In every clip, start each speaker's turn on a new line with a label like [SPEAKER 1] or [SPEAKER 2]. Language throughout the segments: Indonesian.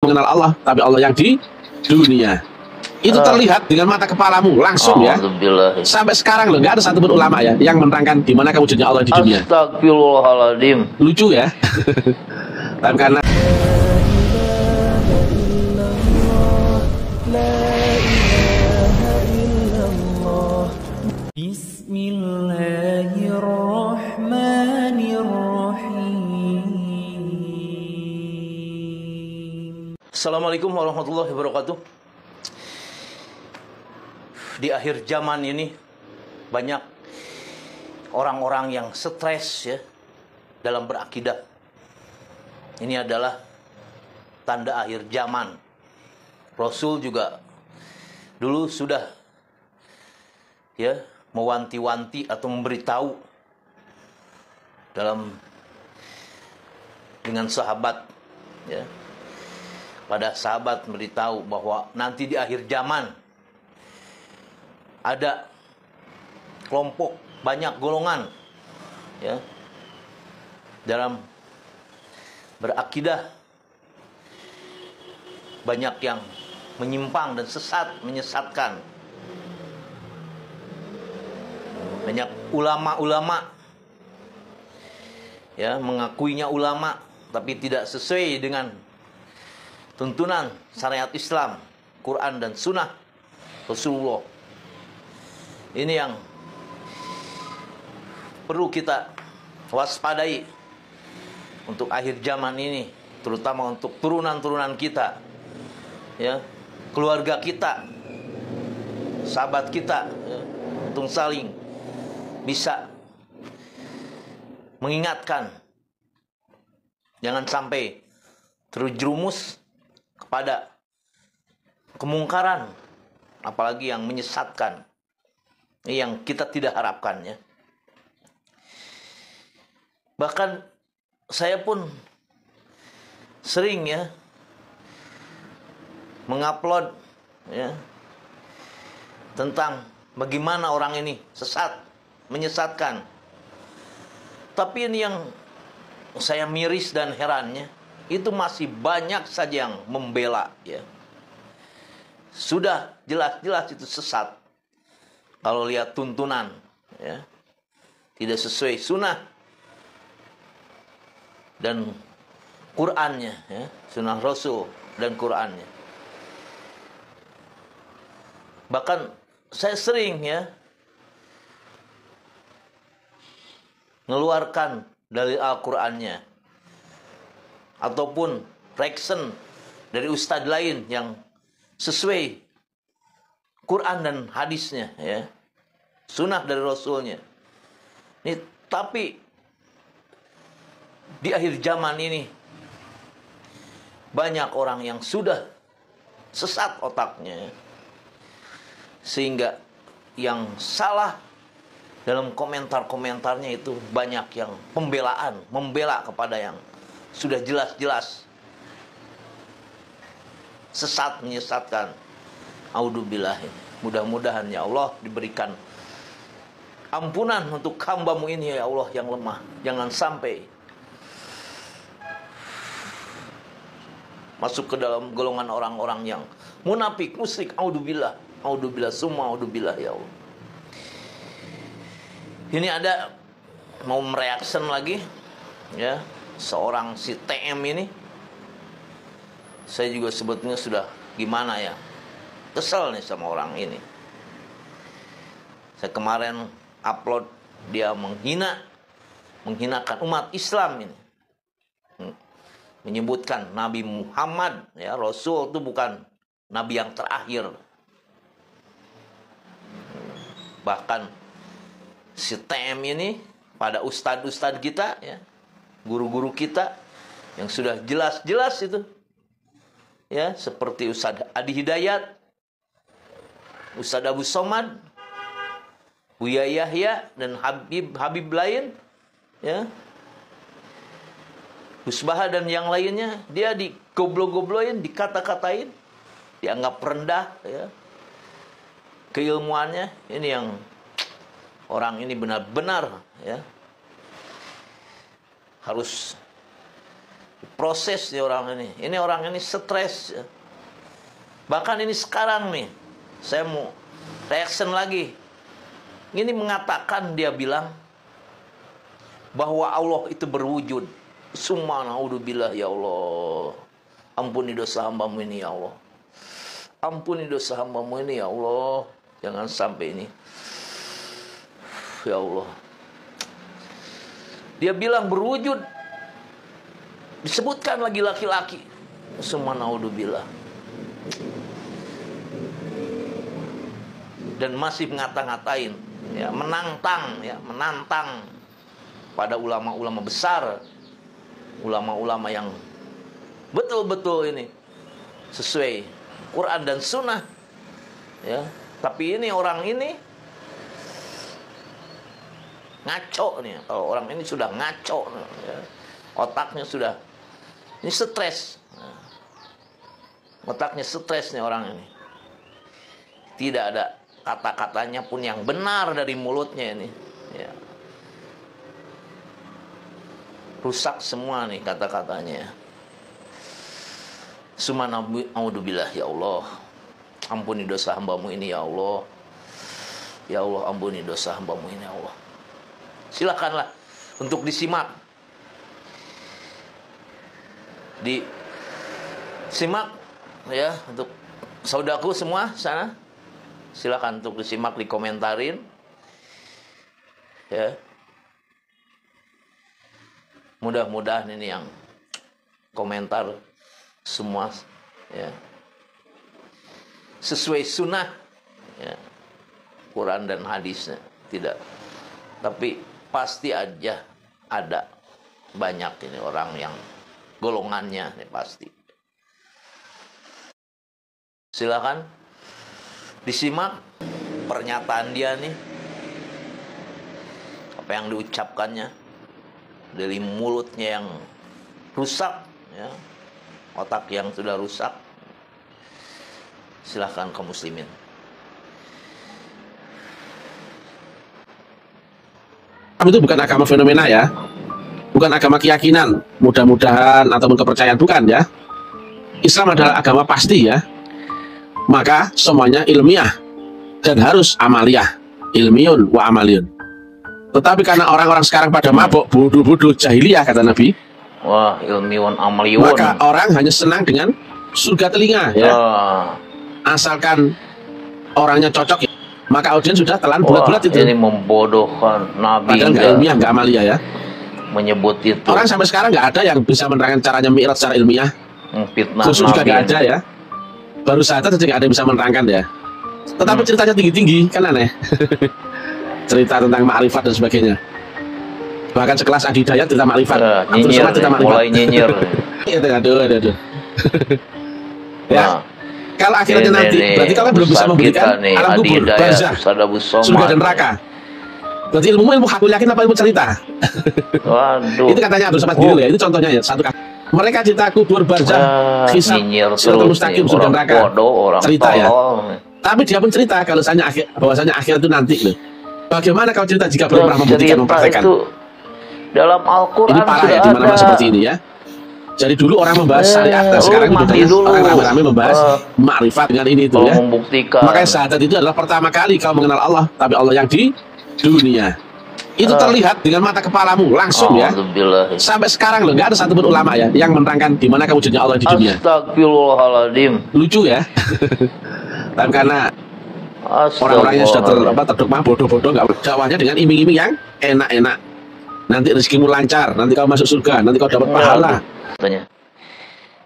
[SPEAKER 1] mengenal Allah, tapi Allah yang di dunia. Itu terlihat dengan mata kepalamu langsung ya. Sampai sekarang loh, nggak ada satupun ulama ya yang menerangkan di mana wujudnya Allah di dunia.
[SPEAKER 2] Astagfirullahaladzim.
[SPEAKER 1] Lucu ya. Tapi karena
[SPEAKER 2] Assalamualaikum warahmatullahi wabarakatuh. Di akhir zaman ini banyak orang-orang yang stres ya dalam berakidah. Ini adalah tanda akhir zaman. Rasul juga dulu sudah ya mewanti-wanti atau memberitahu dengan sahabat ya. Pada sahabat memberitahu bahwa nanti di akhir zaman ada kelompok, banyak golongan ya dalam berakidah, banyak yang menyimpang dan menyesatkan. Banyak ulama-ulama ya mengakuinya ulama tapi tidak sesuai dengan tuntunan syariat Islam, Quran dan Sunnah Rasulullah. Ini yang perlu kita waspadai untuk akhir zaman ini, terutama untuk turunan-turunan kita, ya, keluarga kita, sahabat kita, ya, untuk saling bisa mengingatkan, jangan sampai terjerumus kepada kemungkaran, apalagi yang menyesatkan, yang kita tidak harapkan ya. Bahkan saya pun sering ya mengupload ya tentang bagaimana orang ini sesat, menyesatkan. Tapi ini yang saya miris dan herannya, itu masih banyak saja yang membela ya. Sudah jelas-jelas itu sesat. Kalau lihat tuntunan ya, tidak sesuai sunnah dan Qur'annya ya, sunnah Rasul dan Qur'annya. Bahkan saya sering ya ngeluarkan dari Al-Qur'annya ataupun reaction dari ustadz lain yang sesuai Quran dan hadisnya ya, sunnah dari Rasulnya. Ini tapi di akhir zaman ini banyak orang yang sudah sesat otaknya ya. Sehingga yang salah dalam komentar-komentarnya itu banyak yang membela kepada yang sudah jelas-jelas sesat, menyesatkan. Audzubillah. Mudah-mudahan ya Allah diberikan ampunan untuk hamba-Mu ini ya Allah yang lemah. Jangan sampai masuk ke dalam golongan orang-orang yang munafik, musyrik. Audzubillah. Audzubillah, summa audzubillah ya Allah. Ini ada mau mereaction lagi ya, seorang si TM ini. Saya juga sebetulnya sudah gimana ya, kesel nih sama orang ini. Saya kemarin upload dia menghinakan umat Islam ini, menyebutkan Nabi Muhammad ya, Rasul itu bukan Nabi yang terakhir. Bahkan si TM ini pada ustadz-ustadz kita ya, guru-guru kita yang sudah jelas-jelas itu ya, seperti Ustadz Adi Hidayat, Ustadz Abu Somad, Buya Yahya dan Habib lain ya, Husbaha dan yang lainnya, dia digoblo-gobloin, dikata-katain, dianggap rendah ya, keilmuannya. Ini yang orang ini benar-benar ya harus Proses nih orang ini. Ini orang ini stres. Ya. Bahkan ini sekarang nih, saya mau reaction lagi. Ini mengatakan, dia bilang bahwa Allah itu berwujud. Subhanallah, ya Allah. Ampuni dosa hambamu ini ya Allah. Ampuni dosa hambamu ini ya Allah. Jangan sampai ini. Ya Allah. Dia bilang berwujud. Disebutkan lagi laki-laki. Subhanallah. Dan masih ngata-ngatain, ya, menantang pada ulama-ulama besar, ulama-ulama yang betul-betul ini sesuai Quran dan Sunnah, ya. Tapi ini orang ini ngaco nih. Kalau orang ini sudah ngaco, ya. Otaknya sudah ini stres, otaknya stres nih orang ini. Tidak ada kata-katanya pun yang benar dari mulutnya ini, ya. Rusak semua nih kata-katanya. Subhanallah, ya Allah. Ampuni dosa hambamu ini ya Allah. Ya Allah, ampuni dosa hambamu ini ya Allah. Silakanlah untuk disimak. Disimak ya, untuk saudaraku semua sana. Silakan untuk disimak, dikomentarin. Ya. Mudah-mudahan ini yang komentar semua, ya, sesuai sunnah, ya, Quran dan hadisnya. Tidak, tapi pasti aja ada banyak ini orang yang golongannya ini pasti. Silakan disimak pernyataan dia nih, apa yang diucapkannya dari mulutnya yang rusak, ya, otak yang sudah rusak. Silahkan kaum muslimin.
[SPEAKER 1] Itu bukan agama fenomena ya, bukan agama keyakinan, mudah-mudahan ataupun kepercayaan, bukan ya. Islam adalah agama pasti ya. Maka semuanya ilmiah dan harus amaliyah, ilmiun wa amaliyun. Tetapi karena orang-orang sekarang pada mabuk, bodoh-bodoh, jahiliyah kata Nabi.
[SPEAKER 2] Wah, ilmiun amaliyun.
[SPEAKER 1] Maka orang hanya senang dengan surga telinga ya. Asalkan orangnya cocok ya. Maka audiens sudah telan bulat-bulat itu.
[SPEAKER 2] Ini membodohkan Nabi.
[SPEAKER 1] Padahal nggak ilmiah, nggak amaliyah ya.
[SPEAKER 2] Menyebut itu.
[SPEAKER 1] Orang sampai sekarang nggak ada yang bisa menerangkan caranya mi'raj secara ilmiah.
[SPEAKER 2] Fitnah
[SPEAKER 1] Khusus juga
[SPEAKER 2] Nabi
[SPEAKER 1] nggak ada ya. Baru saja nggak ada yang bisa menerangkan ya. Tetapi ceritanya tinggi-tinggi, kan aneh. Cerita tentang ma'rifat dan sebagainya. Bahkan sekelas Adi Hidayat cerita ma'rifat.
[SPEAKER 2] Nyinyir, mulai nyinyir.
[SPEAKER 1] Aduh. Ya. Kalau akhirnya nanti, berarti kalian belum bisa memberikan alam kubur, barzah, surga dan neraka. Berarti ilmu hakul yakin apa ilmu cerita?
[SPEAKER 2] Waduh.
[SPEAKER 1] Itu katanya Abdul Samad Gil ya, itu contohnya ya, satu kata. Mereka cerita kubur, barzah, hisab, siratul mustaqim, surga dan neraka. Cerita ya. Tapi dia pun cerita kalau bahwasanya akhir itu nanti loh. Bagaimana kalau cerita jika belum pernah membuktikan, mempraktekkan?
[SPEAKER 2] Dalam Al-Quran
[SPEAKER 1] ini parah ya, di mana-mana seperti ini ya. Jadi dulu orang membahas syariat, dan sekarang orang ramai-ramai membahas ma'rifat dengan ini itu ya. Makanya syahadat itu adalah pertama kali kau mengenal Allah, tapi Allah yang di dunia. Itu terlihat dengan mata kepalamu langsung ya. Sampai sekarang loh, nggak ada satupun ulama ya yang menerangkan di mana wujudnya Allah di dunia.
[SPEAKER 2] Astagfirullahaladzim.
[SPEAKER 1] Lucu ya. Tapi karena orang-orang yang sudah terdogma bodoh-bodoh, nggak dakwahnya dengan iming-iming yang enak-enak. Nanti rezekimu lancar, nanti kau masuk surga, nanti kau dapat pahala.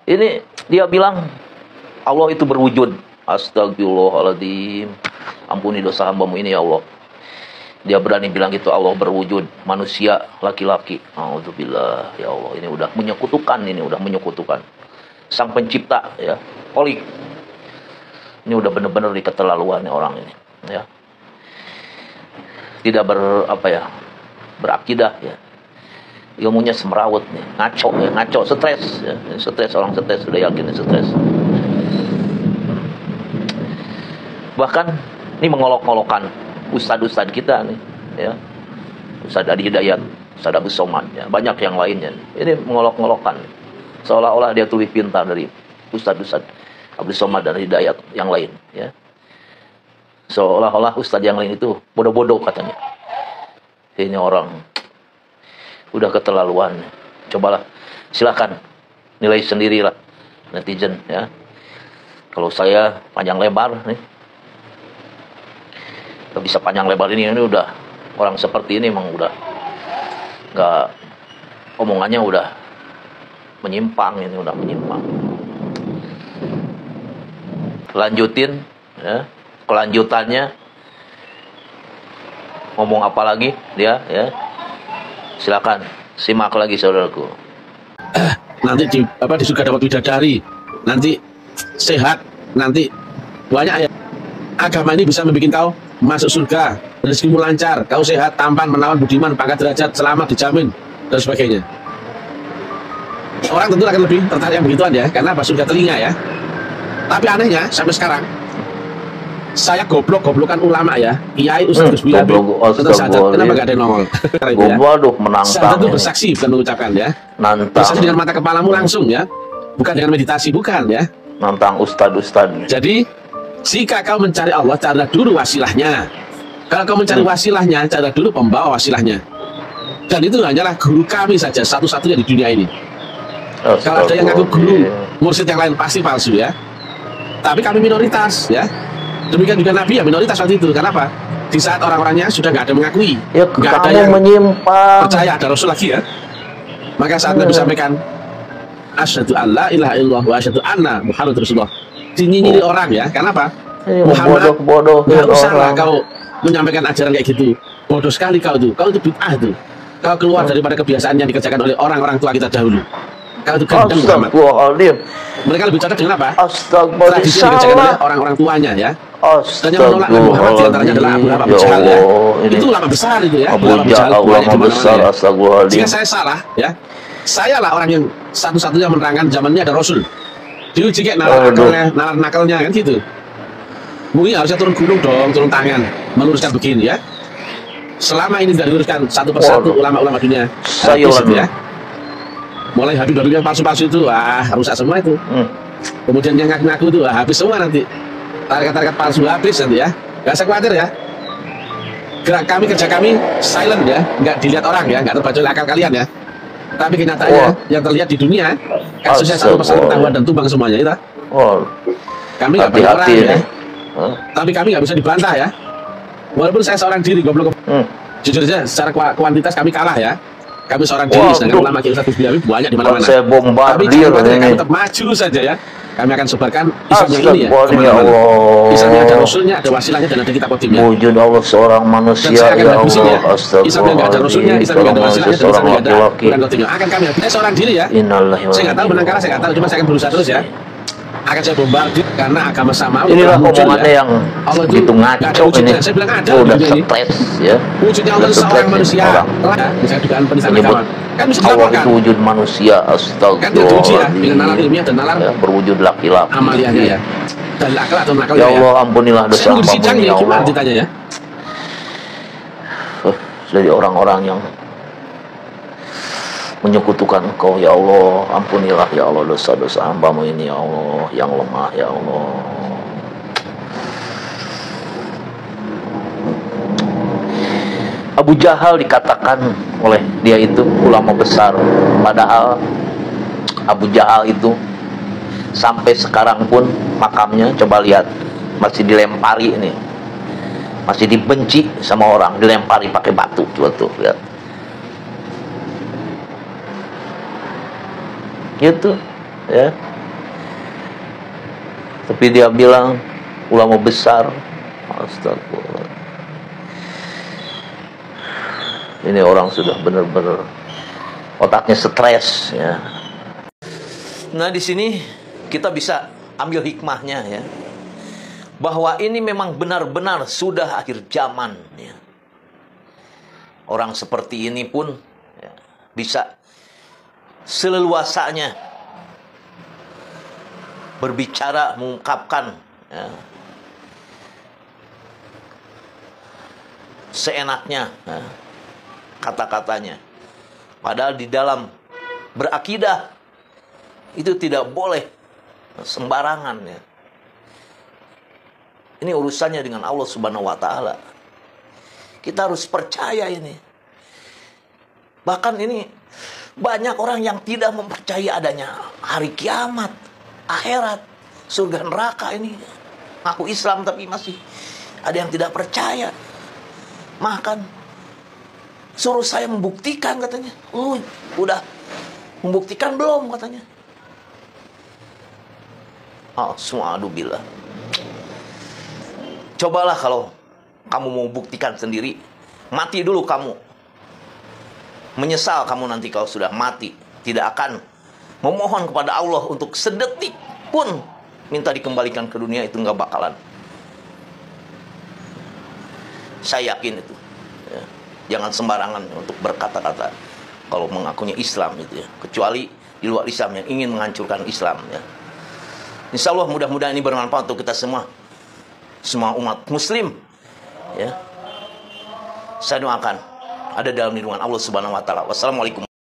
[SPEAKER 2] Ini dia bilang Allah itu berwujud. Astagfirullahaladzim. Ampuni dosa hambamu ini ya Allah. Dia berani bilang gitu, Allah berwujud, manusia laki-laki. Alhamdulillah ya Allah, ini udah menyekutukan Sang Pencipta ya. Holik. Ini udah benar-benar di keterlaluan orang ini ya. Tidak berakidah ya. Ilmunya semrawut nih, ngaco, stres ya. Stres, orang stres, sudah yakin stres. Bahkan ini mengolok-ngolokan ustad-ustad kita nih ya. Ustad Adi Hidayat, Ustad Abu Somad ya. Banyak yang lainnya. Ini mengolok-ngolokan. Seolah-olah dia tuh lebih pintar dari ustadz-ustadz Abdul Somad dan Hidayat yang lain, ya. Seolah-olah ustadz yang lain itu bodoh-bodoh katanya. Ini orang udah keterlaluan. Cobalah, silakan nilai sendirilah netizen, ya. Kalau saya panjang lebar nih, gak bisa panjang lebar ini udah orang seperti ini emang udah nggak, omongannya udah menyimpang, ini udah menyimpang. Lanjutin, ya, kelanjutannya ngomong apa lagi dia, ya. Silakan simak lagi saudaraku.
[SPEAKER 1] Nanti di surga dapat bidadari, nanti sehat, nanti banyak ya. Agama ini bisa membuat kau masuk surga, rezekimu lancar, kau sehat, tampan, menawan, budiman, pangkat derajat, selamat, dijamin, dan sebagainya. Orang tentu akan lebih tertarik yang begituan ya, karena apa? Surga telinga ya. Tapi anehnya sampai sekarang saya goblokan ulama ya, kiai, ustadz, Gus Bilabi, tetap saja kenapa gak ada yang nongol?
[SPEAKER 2] Waduh, menantang.
[SPEAKER 1] Saya tentu bersaksi bukan mengucapkan ya.
[SPEAKER 2] Nantang.
[SPEAKER 1] Bersaksi dengan mata kepalamu langsung ya, bukan dengan meditasi, bukan ya.
[SPEAKER 2] Nantang ustadz.
[SPEAKER 1] Jadi jika kau mencari Allah, carilah dulu wasilahnya. Kalau kau mencari wasilahnya, carilah dulu pembawa wasilahnya. Dan itu hanyalah guru kami saja, satu-satunya di dunia ini. Kalau ada yang ngaku guru, mursyid yang lain pasti palsu ya. Tapi kami minoritas ya. Demikian juga Nabi ya minoritas waktu itu. Kenapa? Di saat orang-orangnya sudah nggak ada mengakui,
[SPEAKER 2] ya,
[SPEAKER 1] nggak ada yang
[SPEAKER 2] menyimpang,
[SPEAKER 1] percaya ada Rasul lagi ya. Maka saat Nabi sampaikan, asyhadu an la ilaha illallah wa asyhadu anna Muhammad Rasulullah, dinyinyi orang ya. Kenapa? Muhammad, nggak usah kau menyampaikan ajaran kayak gitu. Bodoh sekali kau itu bid'ah tuh. Kau keluar daripada kebiasaan yang dikerjakan oleh orang-orang tua kita dahulu. Kau itu gendeng Muhammad. Mereka lebih cocok dengan apa? Tradisi yang dikerjakan oleh orang-orang tuanya ya. Dan yang menolak Nabi Muhammad diantaranya adalah Abu Jahal ya. Itu ulama besar itu ya. Ulama besar ya. Jika saya salah ya, saya lah orang yang satu-satunya menerangkan zamannya ada Rasul. Diuji kayak nakalnya kan gitu. Mungkin harusnya turun gunung dong, turun tangan, meluruskan begini ya. Selama ini tidak diluruskan satu persatu ulama-ulama dunia, ya. Mulai Habib yang palsu-palsu itu, rusak semua itu. Kemudian yang ngaku-ngaku itu, habis semua nanti. Tarikat-tarikat palsu habis nanti ya. Gak usah khawatir ya. Gerak kami, kerja kami silent ya, nggak dilihat orang ya, nggak terbaca oleh akal kalian ya. Tapi kenyataannya yang terlihat di dunia, kasusnya satu persatu ketahuan dan tumbang semuanya itu. Kami nggak banyak orang ya. Tapi kami nggak bisa dibantah ya. Walaupun saya seorang diri goblok. Jujur saja, secara kuantitas kami kalah ya. Kami seorang diri, sedangkan ulama kita Gus Bilabi banyak di mana-mana. Tapi kami tetap maju saja ya. Kami akan sebarkan Islam yang ini ya, kemana-mana. Islam yang ada Rasulnya, ada wasilahnya, dan ada kitab khotimnya.
[SPEAKER 2] Wujud Allah seorang manusia,
[SPEAKER 1] ya Allah.
[SPEAKER 2] Islam
[SPEAKER 1] yang nggak ada Rasulnya, Islam yang nggak ada wasilahnya, dan Islam yang nggak ada Quran khotimnya. Akan kami habis. Saya seorang diri ya. Saya nggak tahu menang kalah, saya nggak tahu. Cuma saya akan berusaha terus ya. Akan saya bombardir karena agama sama.
[SPEAKER 2] Inilah omongannya yang
[SPEAKER 1] Allah
[SPEAKER 2] begitu ngaco ini.
[SPEAKER 1] Saya bilang ada.
[SPEAKER 2] Udah stres ya.
[SPEAKER 1] Wujudnya Allah seorang manusia. Bisa dugaan penistaan agama. Kan bisa
[SPEAKER 2] Allah
[SPEAKER 1] dilaporkan.
[SPEAKER 2] itu wujud manusia,
[SPEAKER 1] Kan diuji ya dengan nalar ilmiah dan nalar
[SPEAKER 2] berwujud laki-laki.
[SPEAKER 1] Amaliahnya ya. Dan akal atau nakal
[SPEAKER 2] ya Allah, ampunilah dosa hamba ini ya Allah.
[SPEAKER 1] Ditanya ya.
[SPEAKER 2] Dari orang-orang yang menyekutukan Engkau ya Allah, ampunilah ya Allah dosa-dosa hamba-Mu ini ya Allah yang lemah ya Allah. Abu Jahal dikatakan oleh dia itu ulama besar, padahal Abu Jahal itu sampai sekarang pun makamnya coba lihat masih dilempari ini, masih dibenci sama orang, dilempari pakai batu, coba tuh lihat. Gitu ya. Tapi dia bilang ulama besar. Astagfirullah. Ini orang sudah benar-benar otaknya stres ya. Nah, di sini kita bisa ambil hikmahnya ya. Bahwa ini memang benar-benar sudah akhir zaman ya. Orang seperti ini pun ya, bisa seleluasanya berbicara, mengungkapkan ya, seenaknya ya, kata-katanya. Padahal di dalam berakidah Itu tidak boleh sembarangan ya. Ini urusannya dengan Allah Subhanahu wa taala. Kita harus percaya ini. Bahkan ini banyak orang yang tidak mempercayai adanya hari kiamat, akhirat, surga neraka ini. Aku Islam tapi masih ada yang tidak percaya. Makan suruh saya membuktikan katanya. Oh, udah membuktikan belum katanya. Oh, su'adubillah. Cobalah kalau kamu mau buktikan sendiri, mati dulu kamu. Menyesal kamu nanti kalau sudah mati. Tidak akan memohon kepada Allah untuk sedetik pun minta dikembalikan ke dunia, itu nggak bakalan. Saya yakin itu ya. Jangan sembarangan untuk berkata-kata kalau mengakunya Islam itu ya. Kecuali di luar Islam yang ingin menghancurkan Islam ya. Insya Allah mudah-mudahan ini bermanfaat untuk kita semua umat muslim ya. Saya doakan ada dalam lindungan Allah Subhanahu wa taala. Wassalamualaikum.